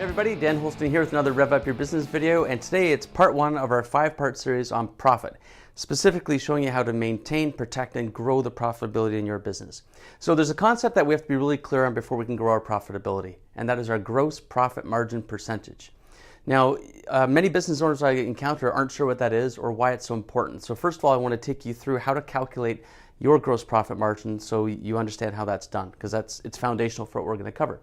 Hey everybody, Dan Holstein here with another Rev Up Your Business video, and today it's part one of our 5-part series on profit, specifically showing you how to maintain, protect, and grow the profitability in your business. So there's a concept that we have to be really clear on before we can grow our profitability, and that is our gross profit margin percentage. Now, many business owners I encounter aren't sure what that is or why it's so important. So first of all, I want to take you through how to calculate your gross profit margin so you understand how that's done, because it's foundational for what we're going to cover.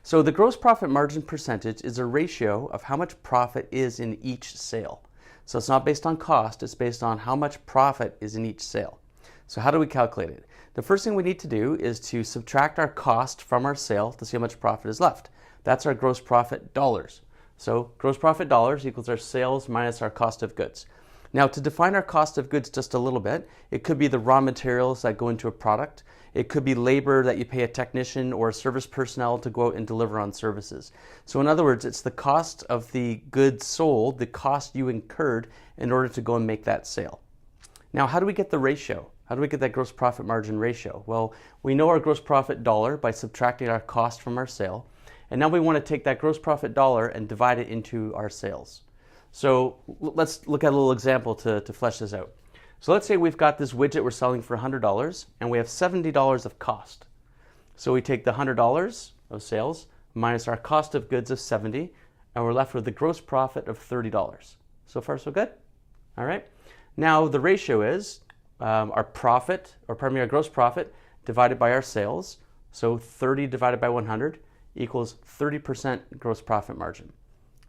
So the gross profit margin percentage is a ratio of how much profit is in each sale. So it's not based on cost, it's based on how much profit is in each sale. So how do we calculate it? The first thing we need to do is to subtract our cost from our sale to see how much profit is left. That's our gross profit dollars. So gross profit dollars equals our sales minus our cost of goods. Now, to define our cost of goods just a little bit, it could be the raw materials that go into a product. It could be labor that you pay a technician or a service personnel to go out and deliver on services. So in other words, it's the cost of the goods sold, the cost you incurred in order to go and make that sale. Now, how do we get the ratio? How do we get that gross profit margin ratio? Well, we know our gross profit dollar by subtracting our cost from our sale. And now we want to take that gross profit dollar and divide it into our sales. So let's look at a little example to flesh this out. So let's say we've got this widget we're selling for $100 and we have $70 of cost. So we take the $100 of sales minus our cost of goods of $70 and we're left with the gross profit of $30. So far so good? All right. Now the ratio is our gross profit divided by our sales. So 30 divided by 100 equals 30% gross profit margin.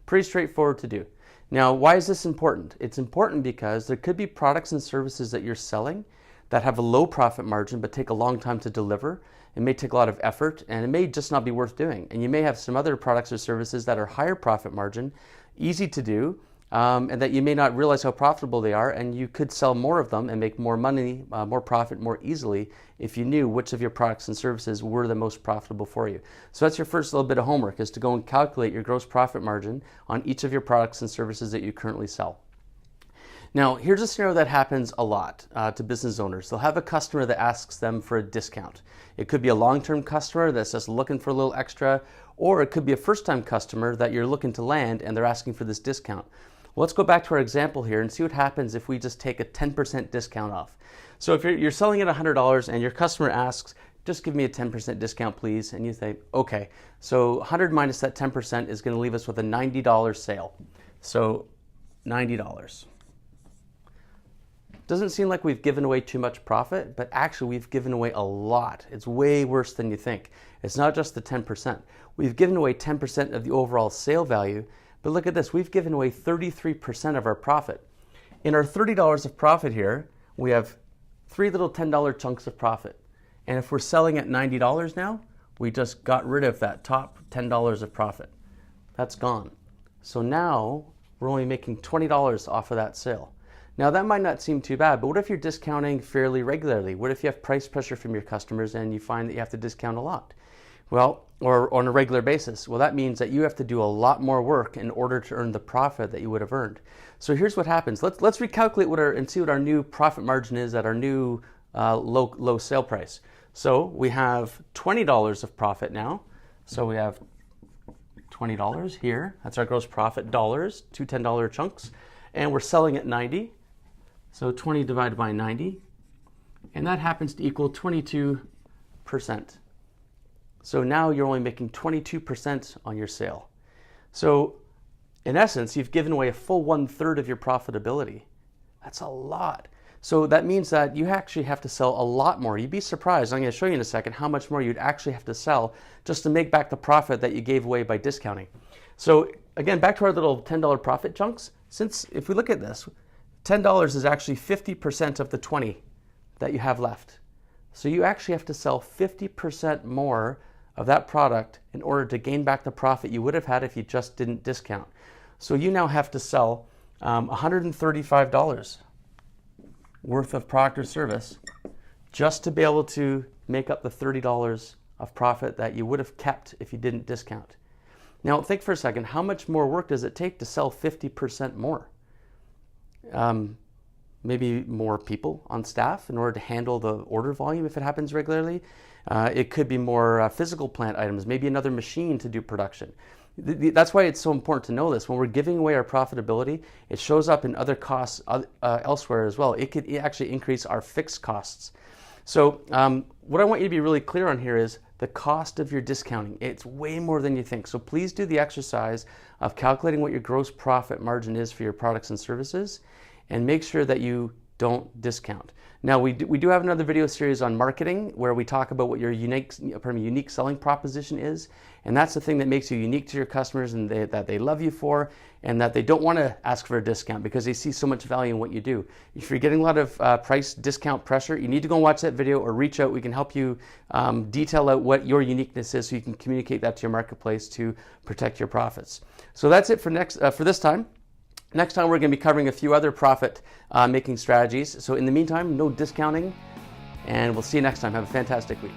Pretty straightforward to do. Now, why is this important? It's important because there could be products and services that you're selling that have a low profit margin but take a long time to deliver. It may take a lot of effort and it may just not be worth doing. And you may have some other products or services that are higher profit margin, easy to do, and that you may not realize how profitable they are, and you could sell more of them and make more money, more profit more easily if you knew which of your products and services were the most profitable for you. So that's your first little bit of homework, is to go and calculate your gross profit margin on each of your products and services that you currently sell. Now, here's a scenario that happens a lot to business owners. They'll have a customer that asks them for a discount. It could be a long-term customer that's just looking for a little extra, or it could be a first-time customer that you're looking to land and they're asking for this discount. Well, let's go back to our example here and see what happens if we just take a 10% discount off. So if you're selling at $100 and your customer asks, just give me a 10% discount, please. And you say, okay, so 100 minus that 10% is going to leave us with a $90 sale. So $90. Doesn't seem like we've given away too much profit, but actually we've given away a lot. It's way worse than you think. It's not just the 10%. We've given away 10% of the overall sale value. But look at this, we've given away 33% of our profit. In our $30 of profit here, we have 3 little $10 chunks of profit. And if we're selling at $90 now, we just got rid of that top $10 of profit. That's gone. So now we're only making $20 off of that sale. Now that might not seem too bad, but what if you're discounting fairly regularly? What if you have price pressure from your customers and you find that you have to discount a lot? Well, or on a regular basis. Well, that means that you have to do a lot more work in order to earn the profit that you would have earned. So here's what happens. Let's recalculate and see what our new profit margin is at our new low sale price. So we have $20 of profit now. So we have $20 here. That's our gross profit dollars, 2 $10 chunks. And we're selling at 90. So 20 divided by 90. And that happens to equal 22%. So now you're only making 22% on your sale. So in essence, you've given away a full 1/3 of your profitability. That's a lot. So that means that you actually have to sell a lot more. You'd be surprised, I'm going to show you in a second, how much more you'd actually have to sell just to make back the profit that you gave away by discounting. So again, back to our little $10 profit chunks. Since if we look at this, $10 is actually 50% of the 20 that you have left. So you actually have to sell 50% more of that product in order to gain back the profit you would have had if you just didn't discount. So you now have to sell $135 worth of product or service just to be able to make up the $30 of profit that you would have kept if you didn't discount. Now think for a second, how much more work does it take to sell 50% more? Maybe more people on staff in order to handle the order volume if it happens regularly. It could be more physical plant items, maybe another machine to do production. That's why it's so important to know this. When we're giving away our profitability, it shows up in other costs elsewhere as well. It could actually increase our fixed costs. So what I want you to be really clear on here is the cost of your discounting. It's way more than you think. So please do the exercise of calculating what your gross profit margin is for your products and services, and make sure that you don't discount. Now we do have another video series on marketing where we talk about what your unique selling proposition is, and that's the thing that makes you unique to your customers and that they love you for, and that they don't want to ask for a discount because they see so much value in what you do. If you're getting a lot of price discount pressure, you need to go and watch that video or reach out. We can help you detail out what your uniqueness is so you can communicate that to your marketplace to protect your profits. So that's it for this time. Next time we're going to be covering a few other profit making strategies. So in the meantime, no discounting, and we'll see you next time. Have a fantastic week.